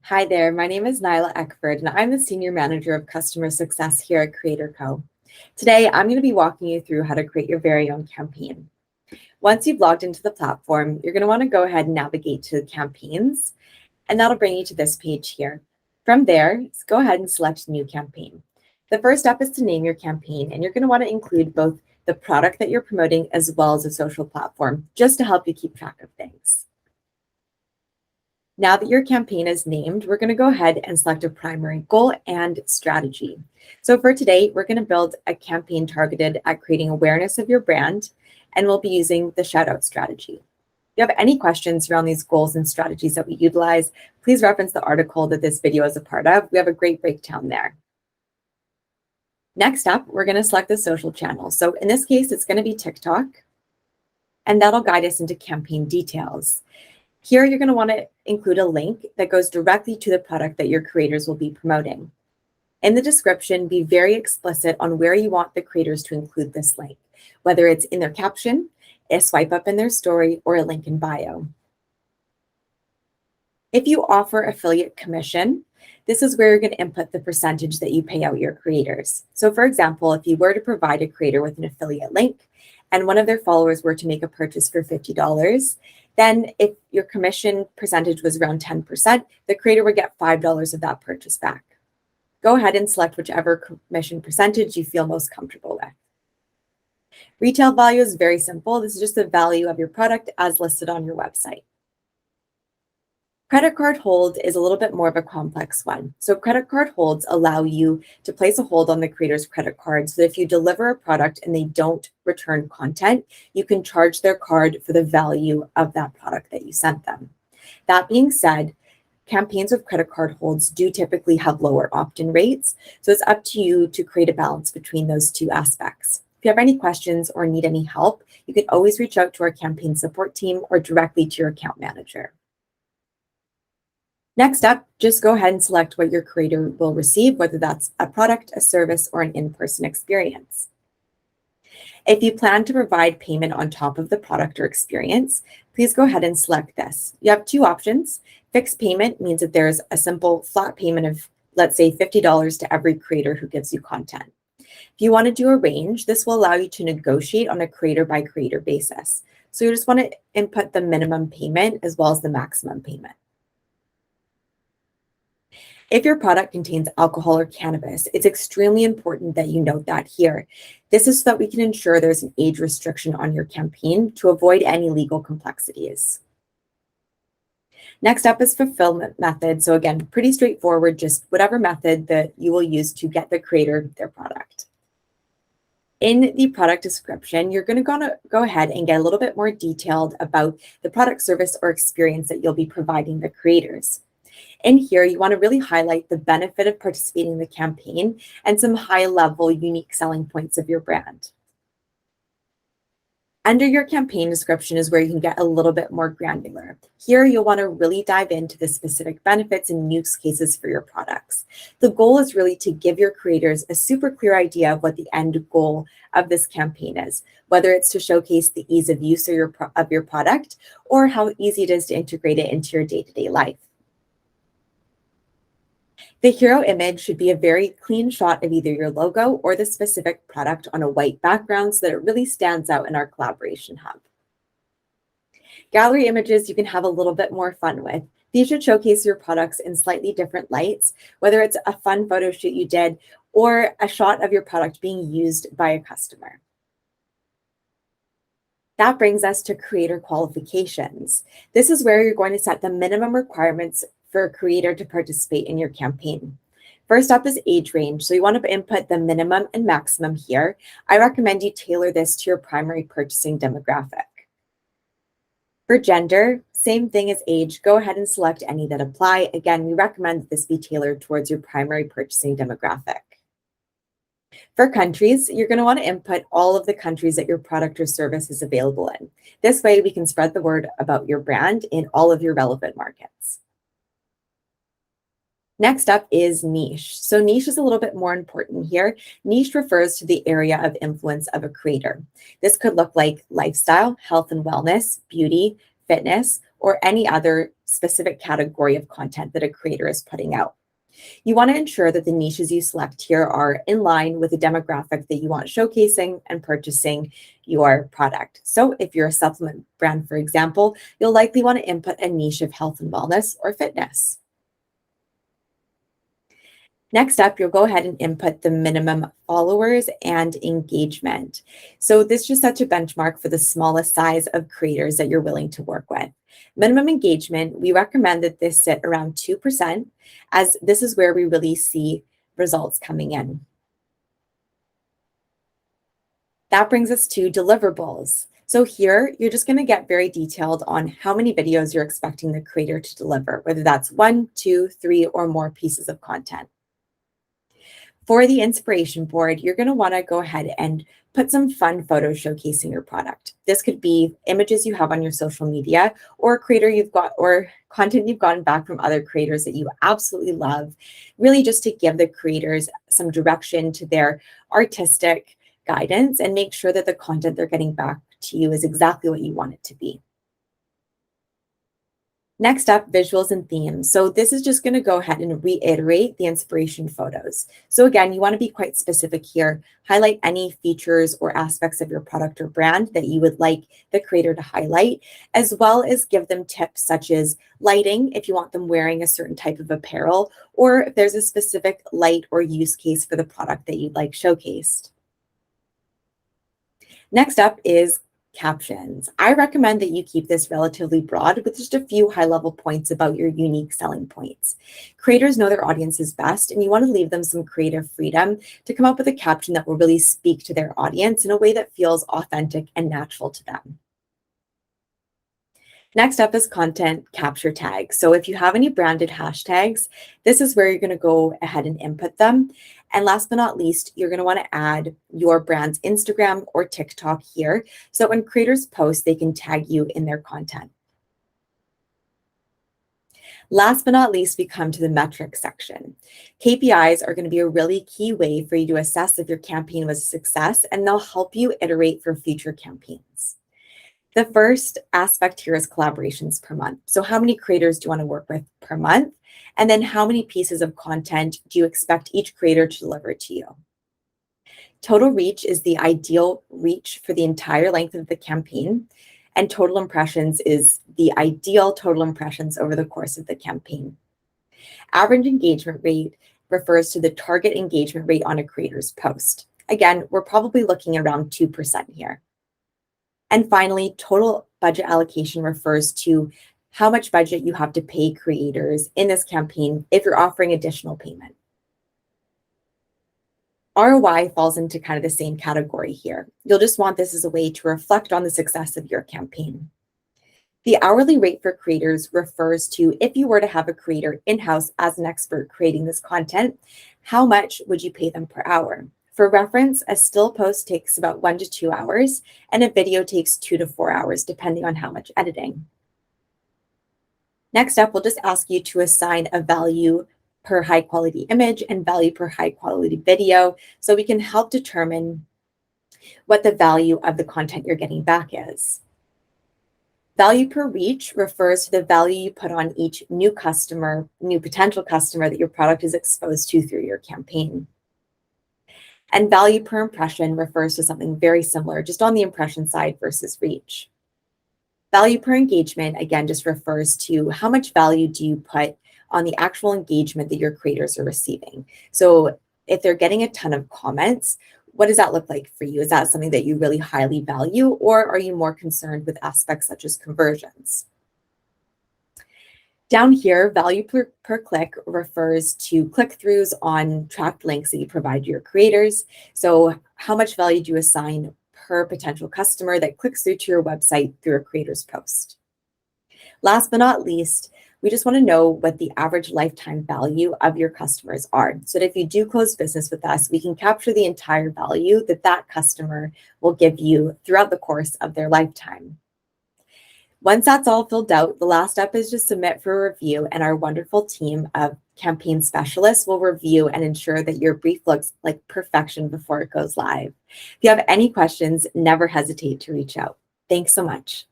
Hi there, my name is Nyla Eckford, and I'm the Senior Manager of Customer Success here at Creator Co. Today, I'm going to be walking you through how to create your very own campaign. Once you've logged into the platform, you're going to want to go ahead and navigate to Campaigns, and that'll bring you to this page here. From there, go ahead and select New Campaign. The first step is to name your campaign, and you're going to want to include both the product that you're promoting as well as a social platform, just to help you keep track of things. Now that your campaign is named, we're going to go ahead and select a primary goal and strategy. So for today, we're going to build a campaign targeted at creating awareness of your brand, and we'll be using the shoutout strategy. If you have any questions around these goals and strategies that we utilize, please reference the article that this video is a part of. We have a great breakdown there. Next up, we're going to select the social channel. So in this case, it's going to be TikTok, and that'll guide us into campaign details. Here, you're going to want to include a link that goes directly to the product that your creators will be promoting. In the description, be very explicit on where you want the creators to include this link, whether it's in their caption, a swipe up in their story, or a link in bio. If you offer affiliate commission, this is where you're going to input the percentage that you pay out your creators. So for example, if you were to provide a creator with an affiliate link and one of their followers were to make a purchase for $50, then if your commission percentage was around 10%, the creator would get $5 of that purchase back. Go ahead and select whichever commission percentage you feel most comfortable with. Retail value is very simple. This is just the value of your product as listed on your website. Credit card hold is a little bit more of a complex one. So credit card holds allow you to place a hold on the creator's credit card so that if you deliver a product and they don't return content, you can charge their card for the value of that product that you sent them. That being said, campaigns with credit card holds do typically have lower opt-in rates, so it's up to you to create a balance between those two aspects. If you have any questions or need any help, you can always reach out to our campaign support team or directly to your account manager. Next up, just go ahead and select what your creator will receive, whether that's a product, a service, or an in-person experience. If you plan to provide payment on top of the product or experience, please go ahead and select this. You have two options. Fixed payment means that there's a simple flat payment of, let's say, $50 to every creator who gives you content. If you want to do a range, this will allow you to negotiate on a creator by creator basis. So you just want to input the minimum payment as well as the maximum payment. If your product contains alcohol or cannabis, it's extremely important that you note that here. This is so that we can ensure there's an age restriction on your campaign to avoid any legal complexities. Next up is fulfillment method. So again, pretty straightforward, just whatever method that you will use to get the creator their product. In the product description, you're going to go ahead and get a little bit more detailed about the product, service, or experience that you'll be providing the creators. In here, you want to really highlight the benefit of participating in the campaign and some high-level unique selling points of your brand. Under your campaign description is where you can get a little bit more granular. Here, you'll want to really dive into the specific benefits and use cases for your products. The goal is really to give your creators a super clear idea of what the end goal of this campaign is, whether it's to showcase the ease of use of your product or how easy it is to integrate it into your day-to-day life. The hero image should be a very clean shot of either your logo or the specific product on a white background so that it really stands out in our collaboration hub. Gallery images you can have a little bit more fun with. These should showcase your products in slightly different lights, whether it's a fun photo shoot you did or a shot of your product being used by a customer. That brings us to creator qualifications. This is where you're going to set the minimum requirements for a creator to participate in your campaign. First up is age range. So you want to input the minimum and maximum here. I recommend you tailor this to your primary purchasing demographic. For gender, same thing as age. Go ahead and select any that apply. Again, we recommend that this be tailored towards your primary purchasing demographic. For countries, you're going to want to input all of the countries that your product or service is available in. This way, we can spread the word about your brand in all of your relevant markets. Next up is niche. So niche is a little bit more important here. Niche refers to the area of influence of a creator. This could look like lifestyle, health and wellness, beauty, fitness, or any other specific category of content that a creator is putting out. You want to ensure that the niches you select here are in line with the demographic that you want showcasing and purchasing your product. So if you're a supplement brand, for example, you'll likely want to input a niche of health and wellness or fitness. Next up, you'll go ahead and input the minimum followers and engagement. So this just sets a benchmark for the smallest size of creators that you're willing to work with. Minimum engagement, we recommend that this sit around 2%, as this is where we really see results coming in. That brings us to deliverables. So here, you're just going to get very detailed on how many videos you're expecting the creator to deliver, whether that's 1, 2, 3, or more pieces of content. For the inspiration board, you're going to want to go ahead and put some fun photos showcasing your product. This could be images you have on your social media, or a creator you've got, or content you've gotten back from other creators that you absolutely love, really just to give the creators some direction to their artistic guidance and make sure that the content they're getting back to you is exactly what you want it to be. Next up, visuals and themes. So this is just going to go ahead and reiterate the inspiration photos. So again, you want to be quite specific here. Highlight any features or aspects of your product or brand that you would like the creator to highlight, as well as give them tips such as lighting if you want them wearing a certain type of apparel, or if there's a specific light or use case for the product that you'd like showcased. Next up is captions. I recommend that you keep this relatively broad with just a few high-level points about your unique selling points. Creators know their audiences best, and you want to leave them some creative freedom to come up with a caption that will really speak to their audience in a way that feels authentic and natural to them. Next up is content capture tags. So if you have any branded hashtags, this is where you're going to go ahead and input them. And last but not least, you're going to want to add your brand's Instagram or TikTok here, so when creators post, they can tag you in their content. Last but not least, we come to the metrics section. KPIs are going to be a really key way for you to assess if your campaign was a success, and they'll help you iterate for future campaigns. The first aspect here is collaborations per month. So how many creators do you want to work with per month? And then how many pieces of content do you expect each creator to deliver to you? Total reach is the ideal reach for the entire length of the campaign, and total impressions is the ideal total impressions over the course of the campaign. Average engagement rate refers to the target engagement rate on a creator's post. Again, we're probably looking around 2% here. And finally, total budget allocation refers to how much budget you have to pay creators in this campaign if you're offering additional payment. ROI falls into kind of the same category here. You'll just want this as a way to reflect on the success of your campaign. The hourly rate for creators refers to if you were to have a creator in-house as an expert creating this content, how much would you pay them per hour? For reference, a still post takes about 1 to 2 hours, and a video takes 2 to 4 hours, depending on how much editing. Next up, we'll just ask you to assign a value per high quality image and value per high quality video, so we can help determine what the value of the content you're getting back is. Value per reach refers to the value you put on each new potential customer that your product is exposed to through your campaign. And value per impression refers to something very similar, just on the impression side versus reach. Value per engagement, again, just refers to how much value do you put on the actual engagement that your creators are receiving. So if they're getting a ton of comments, what does that look like for you? Is that something that you really highly value, or are you more concerned with aspects such as conversions? Down here, value per click refers to click-throughs on tracked links that you provide your creators. So how much value do you assign per potential customer that clicks through to your website through a creator's post? Last but not least, we just want to know what the average lifetime value of your customers are, so that if you do close business with us, we can capture the entire value that that customer will give you throughout the course of their lifetime. Once that's all filled out, the last step is to submit for review, and our wonderful team of campaign specialists will review and ensure that your brief looks like perfection before it goes live. If you have any questions, never hesitate to reach out. Thanks so much.